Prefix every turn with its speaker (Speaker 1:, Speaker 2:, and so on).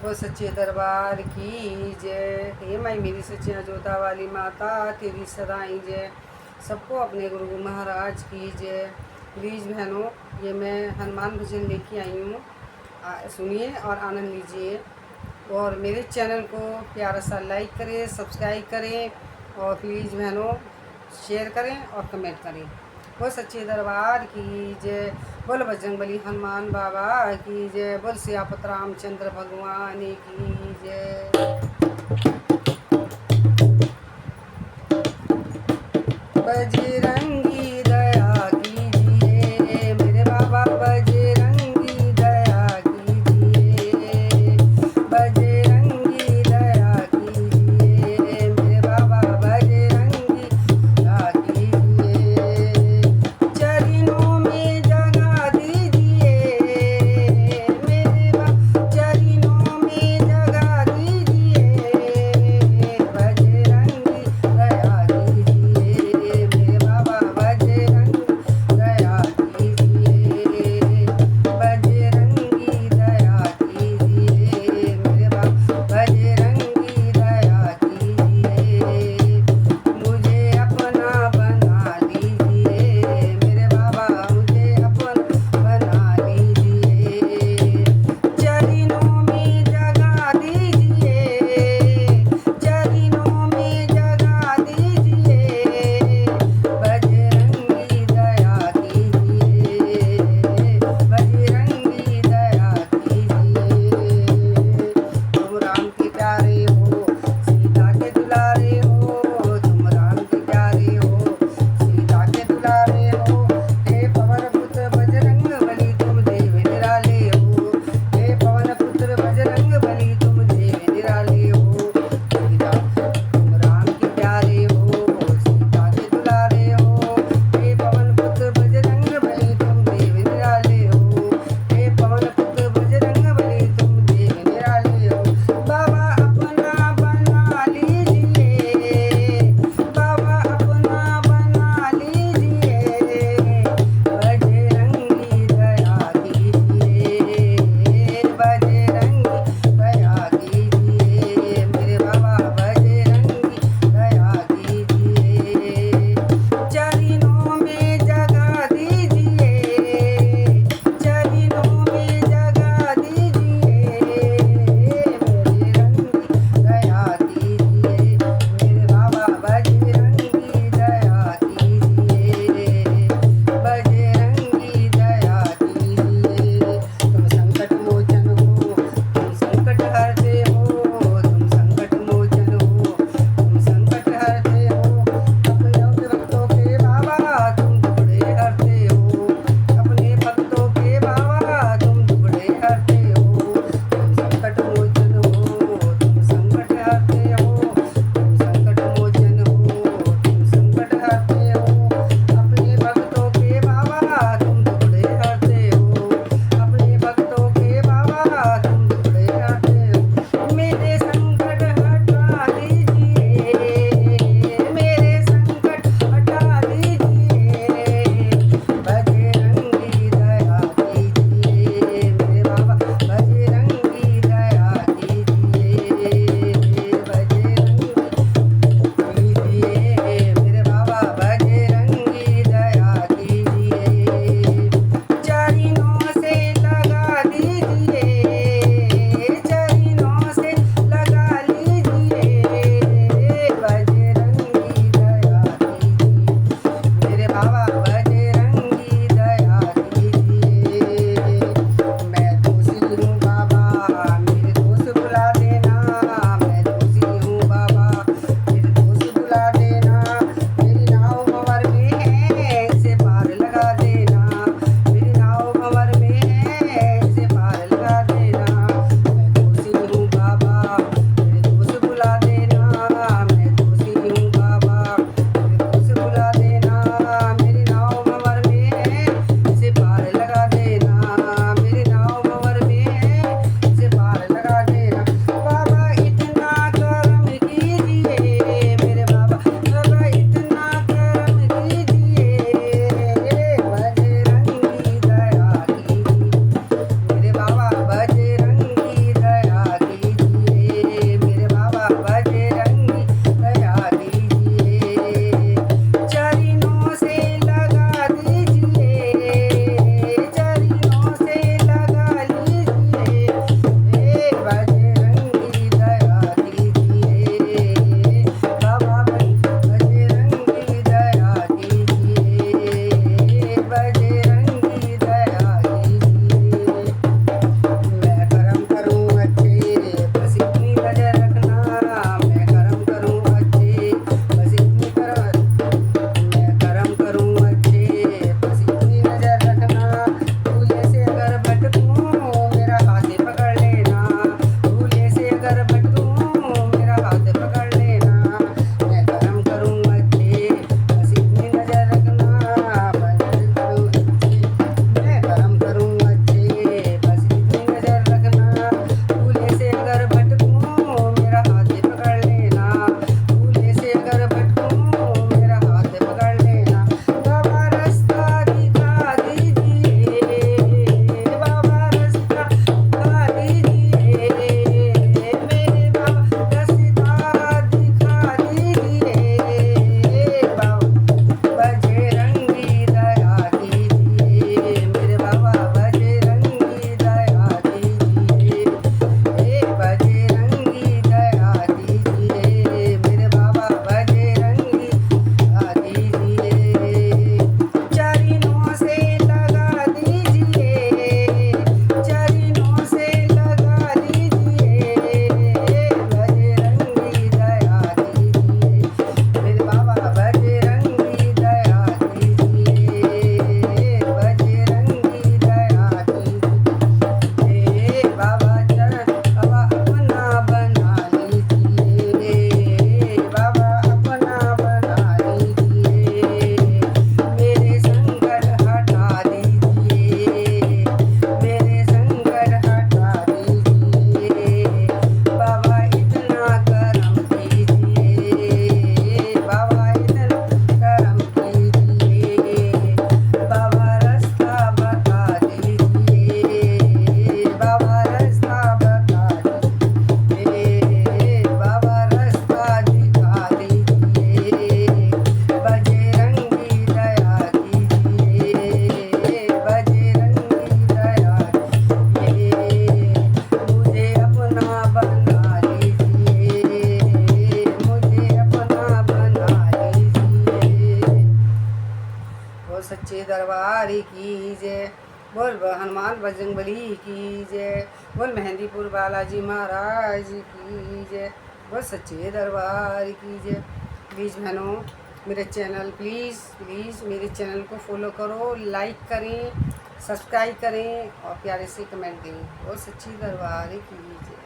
Speaker 1: वो सच्चे दरबार की जय। हे माई मेरी सच्चियाँ जोता वाली माता तेरी सदाई जय। सबको अपने गुरु महाराज की जय। प्लीज़ बहनों, ये मैं हनुमान भजन लेके आई हूँ, सुनिए और आनंद लीजिए। और मेरे चैनल को प्यारा सा लाइक करें, सब्सक्राइब करें और प्लीज़ बहनों शेयर करें और कमेंट करें। वो सच्चे दरबार की जय। बोल बजरंगबली हनुमान बाबा की जय। बोल सियापत रामचंद्र भगवान की जय। बजरंगी दया कीजिए मेरे बाबा, बजरंगी दया कीजिए, बजरंगी दया कीजिए मेरे बाबा, बजरंगी दया कीजिए। चरणों में जगह दीजिए मेरे बाबा, चरणों में जगह दीजिए, बजरंगी दया कीजिए मेरे बाबा, दरबार की जय। बोल हनुमान बजरंगबली की जय। बोल मेहंदीपुर बालाजी महाराज की जय। बोल सच्चे दरबार की जय। प्लीज़ बहनों मेरे चैनल प्लीज़ मेरे चैनल को फॉलो करो, लाइक करें, सब्सक्राइब करें और प्यारे से कमेंट दें। बोल सच्ची दरबार की जय।